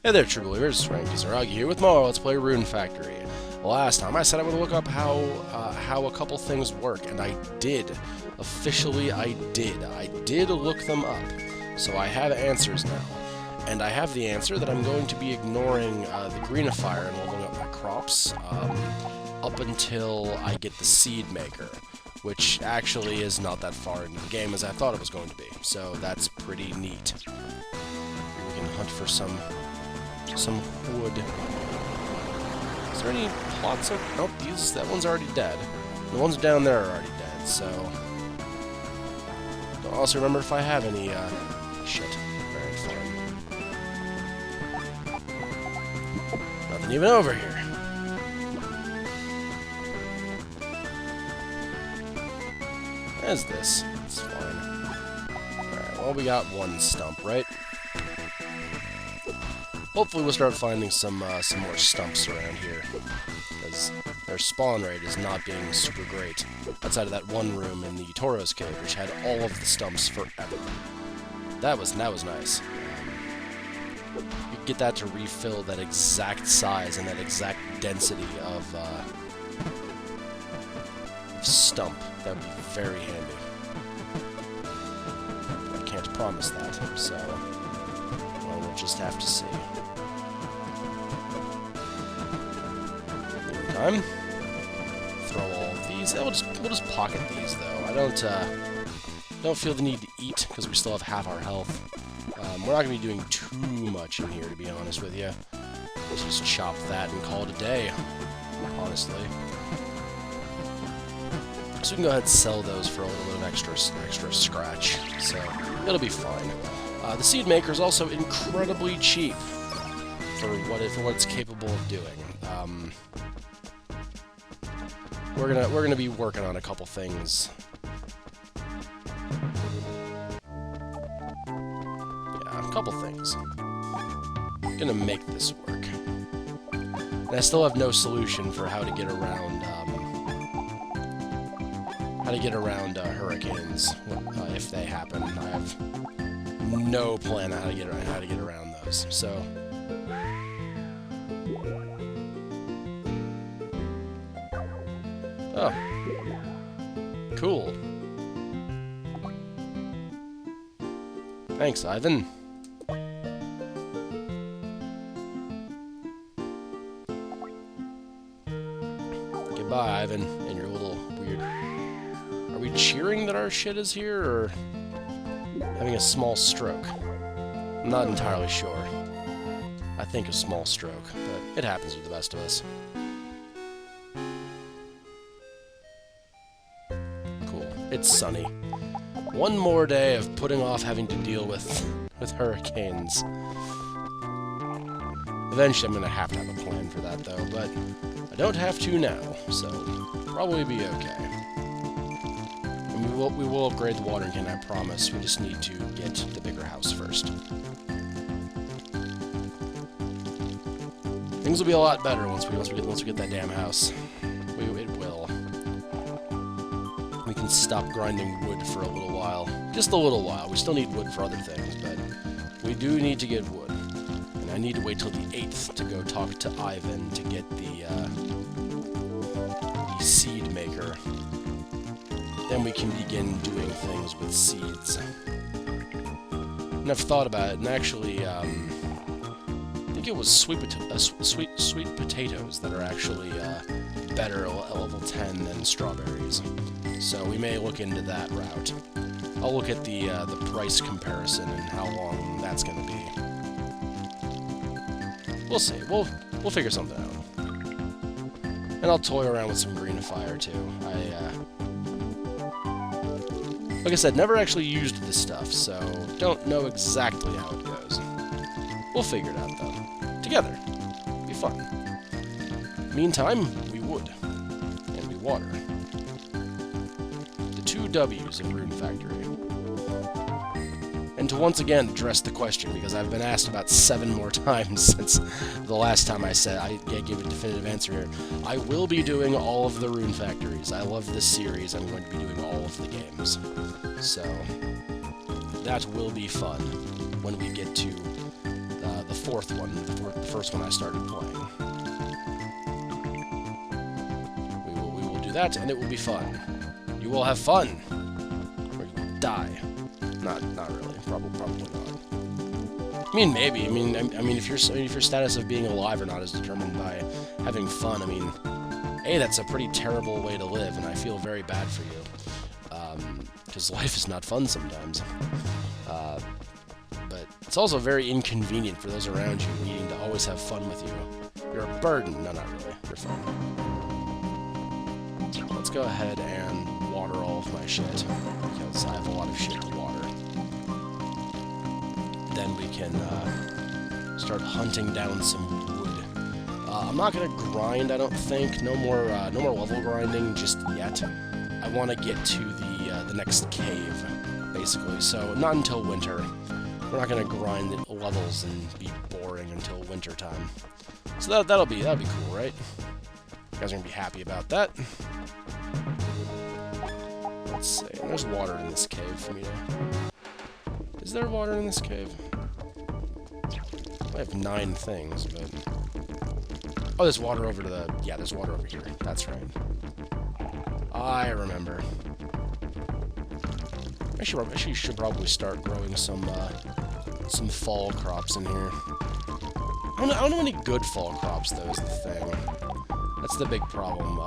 Hey there, true believers. Ranky Zaragi here with more Let's Play Rune Factory. Last time I said I would look up how a couple things work, and I did. Officially, I did. I did look them up. So I have answers now. And I have the answer that I'm going to be ignoring the greenifier and leveling up my crops up until I get the seed maker, which actually is not that far into the game as I thought it was going to be. So that's pretty neat. We can hunt for some wood. Is there any plots of... Nope, that one's already dead. The ones down there are already dead, so... Don't also remember if I have any, shit. Very fun. Nothing even over here. What is this? It's fine. Alright, well, we got one stump, right? Hopefully we'll start finding some more stumps around here, because their spawn rate is not being super great, outside of that one room in the Toro's Cave, which had all of the stumps forever. That was nice. You could get that to refill that exact size and that exact density of stump. That would be very handy. I can't promise that, so... well, we'll just have to see. Time. Throw all of these. We'll just pocket these though. I don't feel the need to eat because we still have half our health. We're not going to be doing too much in here, to be honest with you. Let's just chop that and call it a day. Honestly. So we can go ahead and sell those for a little bit of extra scratch. So it'll be fine. The seed maker is also incredibly cheap for what it's capable of doing. We're gonna be working on a couple things. Yeah, a couple things. I'm gonna make this work. And I still have no solution for how to get around hurricanes if they happen. I have no plan on how to get around those. So. Oh. Cool. Thanks, Ivan. Goodbye, Ivan, and your little weird... Are we cheering that our shit is here, or having a small stroke? I'm not entirely sure. I think a small stroke, but it happens with the best of us. It's sunny. One more day of putting off having to deal with hurricanes. Eventually I'm gonna have to have a plan for that though, but I don't have to now, so probably be okay. And we will upgrade the watering can, I promise. We just need to get the bigger house first. Things will be a lot better once we get that damn house. It will. We can stop grinding wood for a little while. Just a little while. We still need wood for other things, but we do need to get wood. And I need to wait till the 8th to go talk to Ivan to get the seed maker. Then we can begin doing things with seeds. And I've thought about it, and actually, I think it was sweet potatoes that are actually better at level 10 than strawberries. So we may look into that route. I'll look at the price comparison and how long that's going to be. We'll see. We'll figure something out. And I'll toy around with some greenifier too. Like I said, never actually used this stuff, so don't know exactly how it goes. We'll figure it out though. Together. It'll be fun. Meantime, we wood. And we water. The 2 W's of Rune Factory. And to once again address the question, because I've been asked about 7 more times since the last time I said I gave a definitive answer here. I will be doing all of the Rune Factories. I love this series. I'm going to be doing all of the games. So, that will be fun when we get to the fourth one, the first one I started playing. We will do that, and it will be fun. You will have fun, or you will die. Not really. Probably not. I mean, maybe. I mean, if your status of being alive or not is determined by having fun, I mean, A, that's a pretty terrible way to live, and I feel very bad for you. Because life is not fun sometimes. But it's also very inconvenient for those around you needing to always have fun with you. You're a burden. No, not really. You're fine. Let's go ahead and water all of my shit, because I have a lot of shit to water. Then we can start hunting down some wood. I'm not gonna grind, I don't think. No more level grinding just yet. I want to get to the next cave, basically. So not until winter. We're not gonna grind levels and be boring until winter time. So that'll be cool, right? You guys are gonna be happy about that. Let's see. There's water in this cave for me to... Is there water in this cave? I have 9 things, but... Oh, there's water over to the... Yeah, there's water over here. That's right. I remember. I should probably start growing some fall crops in here. I don't know any good fall crops, though, is the thing. That's the big problem.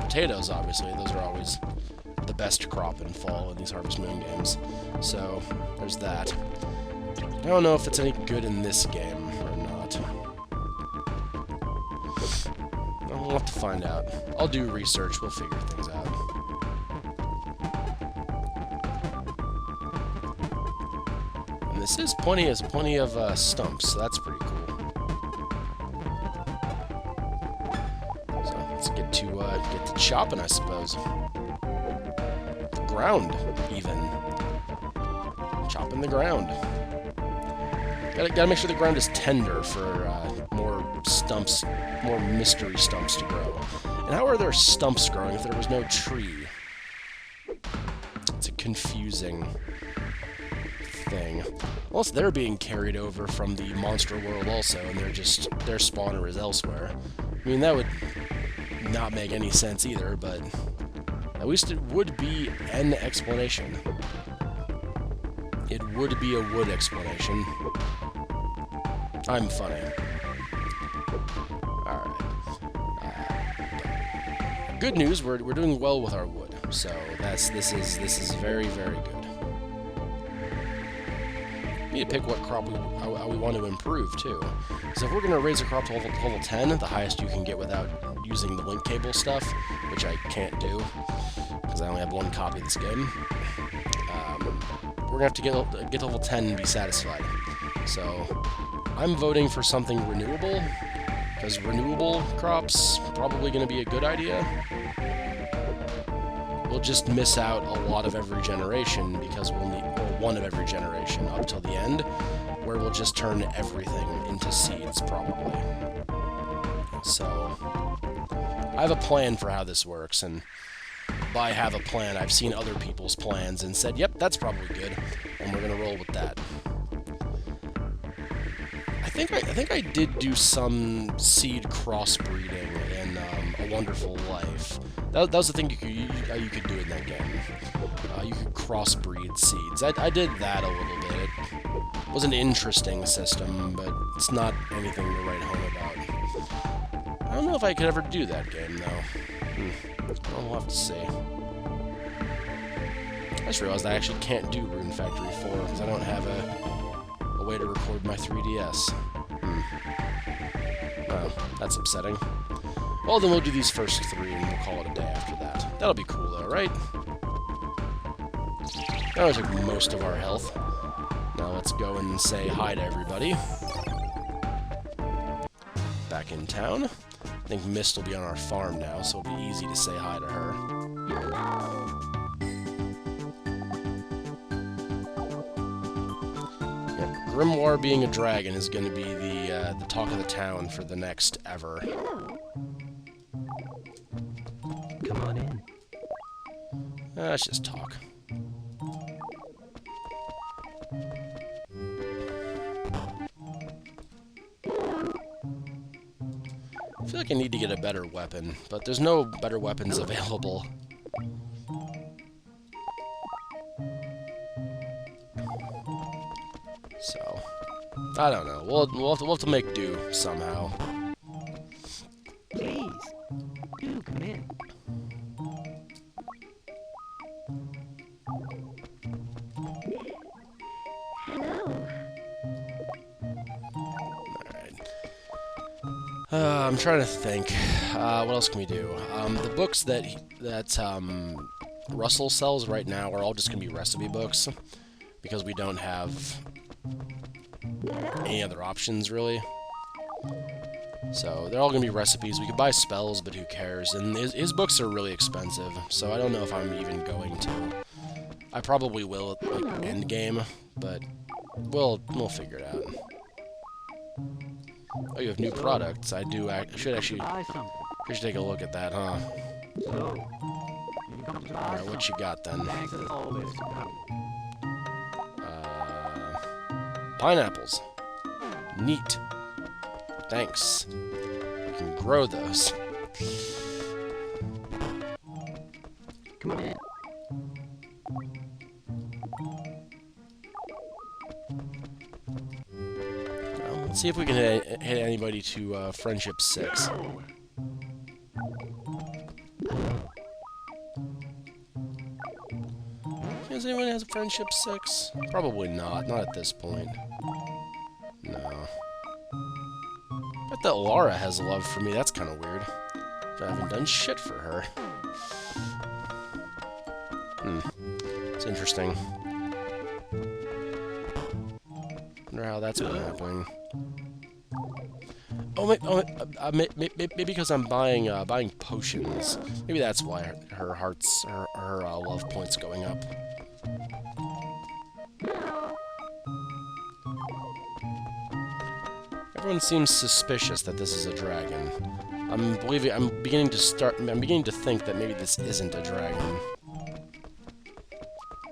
Potatoes, obviously, those are always the best crop in fall in these Harvest Moon games. So, there's that. I don't know if it's any good in this game or not. We'll have to find out. I'll do research, we'll figure things out. And this is plenty of stumps, so that's pretty cool. So let's get to chopping, I suppose. The ground, even. Chopping the ground. Gotta make sure the ground is tender for more stumps, more mystery stumps to grow. And how are there stumps growing if there was no tree? It's a confusing thing. Unless they're being carried over from the monster world also, and their spawner is elsewhere. I mean, that would not make any sense either, but at least it would be an explanation. It would be a wood explanation. I'm funny. Alright. Good news, we're doing well with our wood, so this is very, very good. We need to pick what crop we want to improve, too. So if we're going to raise a crop to level 10, the highest you can get without using the link cable stuff, which I can't do, because I only have 1 copy of this game, we're going to have to get to level 10 and be satisfied. So I'm voting for something renewable, because renewable crops probably going to be a good idea. We'll just miss out a lot of every generation, because we'll need, or one of every generation up till the end, where we'll just turn everything into seeds, probably. So I have a plan for how this works, and by have a plan, I've seen other people's plans and said, yep, that's probably good, and we're going to roll with that. I think I did do some seed crossbreeding in A Wonderful Life. That was the thing you could do in that game. You could crossbreed seeds. I did that a little bit. It was an interesting system, but it's not anything to write home about. I don't know if I could ever do that game, though. We'll have to see. I just realized I actually can't do Rune Factory 4 because I don't have a way to record my 3DS. Well, that's upsetting. Well, then we'll do these first 3 and we'll call it a day after that. That'll be cool, though, right? That only took most of our health. Now let's go and say hi to everybody. Back in town. I think Mist will be on our farm now, so it'll be easy to say hi to her. Yeah, Grimoire being a dragon is going to be the talk of the town for the next ever. Come on in. Let's just talk. feel like I need to get a better weapon, but there's no better weapons available. So, I don't know. We'll have to make do somehow. Please, do come in. I'm trying to think. What else can we do? The books that Russell sells right now are all just gonna be recipe books because we don't have any other options really. So they're all gonna be recipes. We could buy spells, but who cares? And his books are really expensive, so I don't know if I'm even going to. I probably will at like end game, but we'll figure it out. Oh, you have new products. I should take a look at that, huh? Alright, what you got then? Pineapples. Neat. Thanks. We can grow those. Come on in. Well, let's see if we can hit anybody to Friendship 6. Does anyone have Friendship 6? Probably not. Not at this point. No. Bet that Laura has love for me. That's kind of weird. I haven't done shit for her. It's interesting. Wonder how that's been happening. Oh, maybe because I'm buying potions. Maybe that's why her love points going up. Everyone seems suspicious that this is a dragon. I'm beginning to think that maybe this isn't a dragon.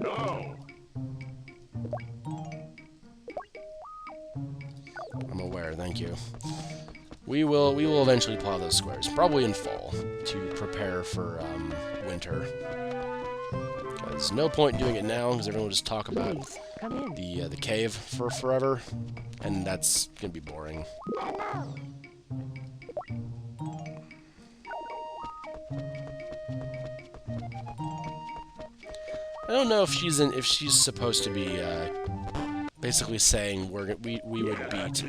No. I'm aware, thank you. We will eventually plow those squares, probably in fall, to prepare for winter. There's no point doing it now because everyone will just talk about the cave for forever, and that's gonna be boring. I don't know if she's supposed to be basically saying we would beat.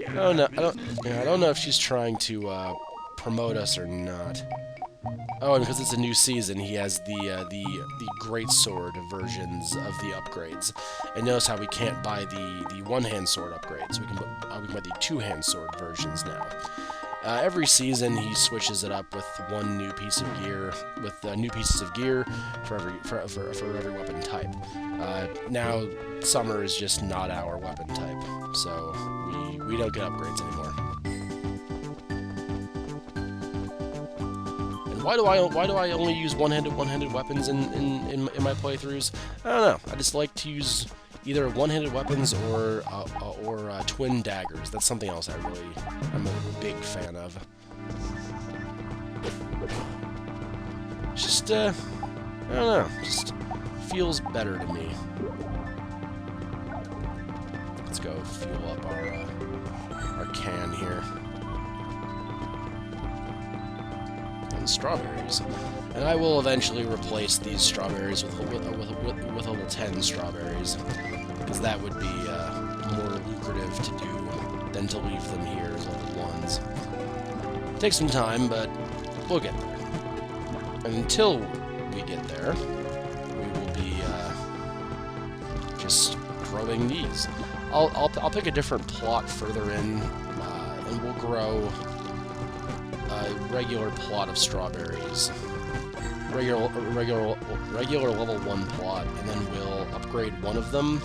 I don't know if she's trying to promote us or not. Oh, and because it's a new season, he has the great sword versions of the upgrades. And notice how we can't buy the one-hand sword upgrades. We can buy the two-hand sword versions now. Every season he switches it up with one new piece of gear, with new pieces of gear for every weapon type. Now summer is just not our weapon type, so we don't get upgrades anymore. And why do I only use one-handed weapons in my playthroughs? I don't know. I just like to use either one-handed weapons or twin daggers. That's something else I'm a big fan of. Just I don't know, just feels better to me. Let's go fuel up our can here. And strawberries. And I will eventually replace these strawberries with level 10 strawberries, because that would be more lucrative to do than to leave them here as level 1s. Takes some time, but we'll get there. And until we get there, we will be just growing these. I'll pick a different plot further in, and we'll grow a regular plot of strawberries. Regular level 1 plot, and then we'll upgrade one of them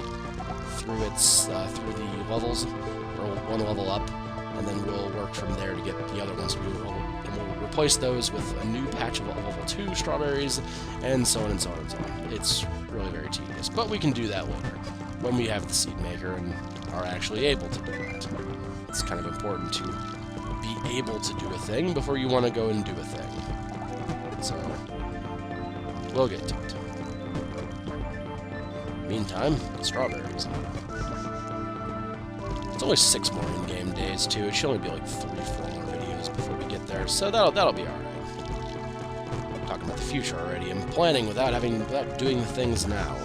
through through the levels, or one level up, and then we'll work from there to get the other ones. We'll replace those with a new patch of level 2 strawberries, and so on and so on and so on. It's really very tedious, but we can do that later when we have the seed maker and are actually able to do that. It's kind of important to be able to do a thing before you want to go and do a thing. So, we'll get to it. Meantime, strawberries. It's only 6 more in-game days, too. It should only be like 3 or 4 more videos before we get there, so that'll be alright. I'm talking about the future already. I'm planning without doing the things now.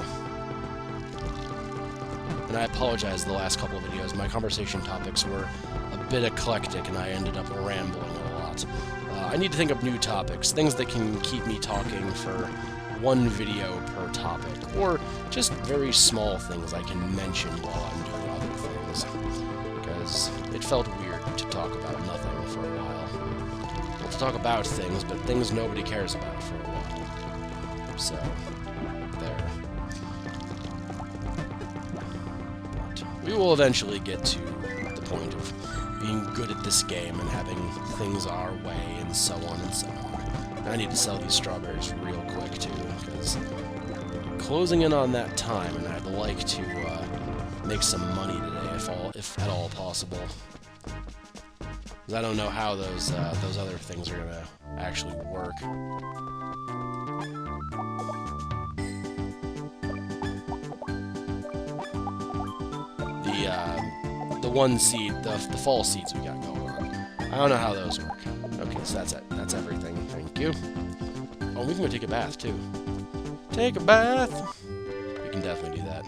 And I apologize the last couple of videos. My conversation topics were a bit eclectic, and I ended up rambling a lot. I need to think of new topics, things that can keep me talking for 1 video per topic, or just very small things I can mention while I'm doing other things. Because it felt weird to talk about nothing for a while. Well, to talk about things, but things nobody cares about for a while. So, there. But we will eventually get to the point of being good at this game and having things our way and so on and so on. And I need to sell these strawberries real quick too, because closing in on that time, and I'd like to make some money today, if at all possible. Because I don't know how those other things are gonna actually work. The one seed, the fall seeds we got going on. I don't know how those work. Okay, so that's it. That's everything. Thank you. Oh, we can go take a bath too. Take a bath. We can definitely do that.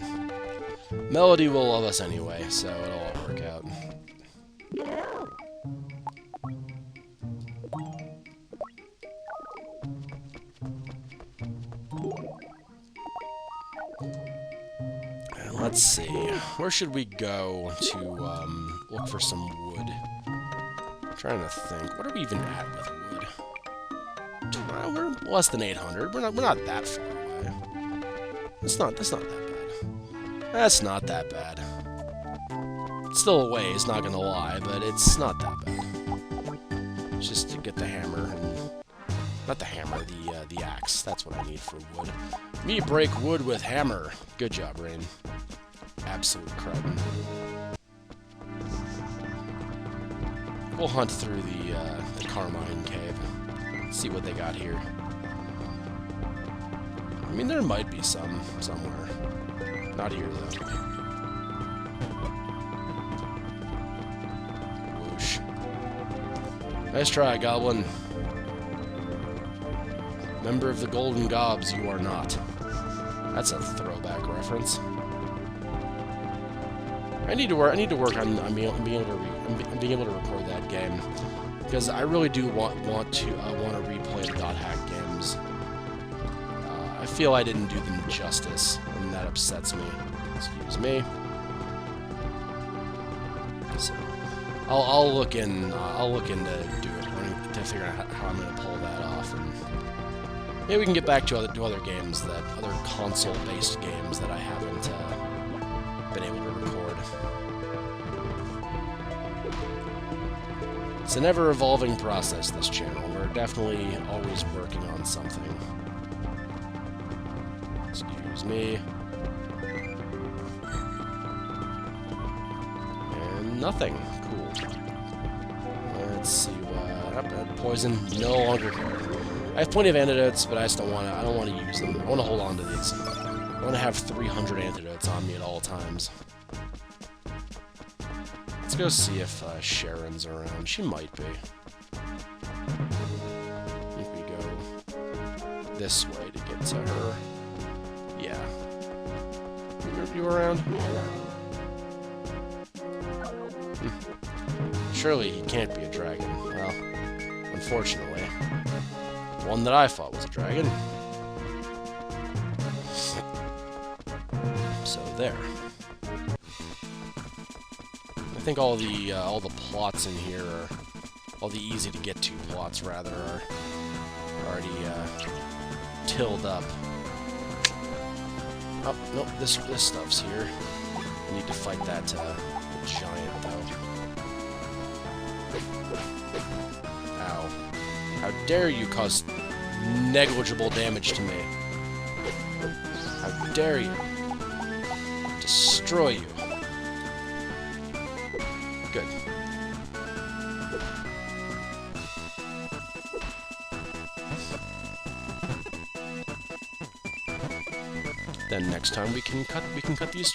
Melody will love us anyway, so it'll all work out. Let's see. Where should we go to look for some wood? I'm trying to think. What are we even at with wood? We're less than 800. We're not that far away. That's not that bad. That's not that bad. It's still a ways, not gonna lie, but it's not that bad. It's just to get the hammer and not the hammer, the axe. That's what I need for wood. Me break wood with hammer. Good job, Rune. Absolute crud. We'll hunt through the Carmine Cave. See what they got here. I mean, there might be some somewhere. Not here, though. Whoosh. Nice try, Goblin. Member of the Golden Gobs, you are not. That's a throwback reference. I need to work on being able to record that game, because I really do want to replay the .hack games. I feel I didn't do them justice, and that upsets me. Excuse me. So I'll look into to figure out how I'm gonna pull that off, and maybe we can get back to other games, other console-based games that I haven't been able to record. It's an ever-evolving process, this channel. We're definitely always working on something. Excuse me. And nothing. Cool. Let's see what... Poison. No longer care. I have plenty of antidotes, but I don't want to use them. I want to hold on to these. I want to have 300 antidotes on me at all times. Let's go see if Sharon's around. She might be. I think we go this way to get to her. Yeah. You around? Surely he can't be a dragon. Well, unfortunately. One that I thought was a dragon. So there. I think all the plots in here are all the easy to get to plots rather are already tilled up. Oh nope, this stuff's here. I need to fight that giant though. Ow! How dare you cause negligible damage to me? How dare you? Destroy you. good. Then next time we can cut these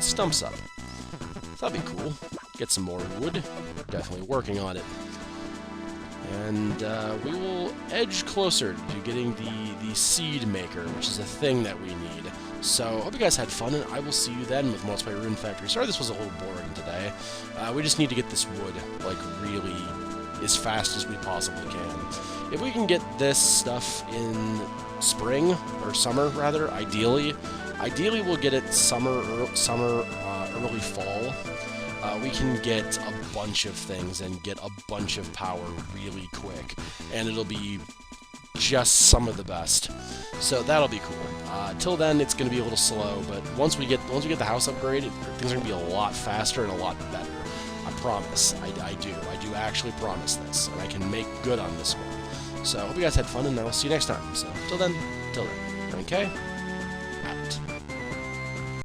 stumps up. That'd be cool. Get some more wood. Definitely working on it. And we will edge closer to getting the seed maker, which is a thing that we need. So, hope you guys had fun, and I will see you then with Let's Play Rune Factory. Sorry this was a little boring today. We just need to get this wood, like, really as fast as we possibly can. If we can get this stuff in spring, or summer, rather, ideally we'll get it early fall. We can get a bunch of things and get a bunch of power really quick, and it'll be just some of the best. So that'll be cool. Till then, it's going to be a little slow, but once we get the house upgraded, things are going to be a lot faster and a lot better. I promise. I do actually promise this, and I can make good on this one. So I hope you guys had fun, and I'll see you next time. So till then, okay.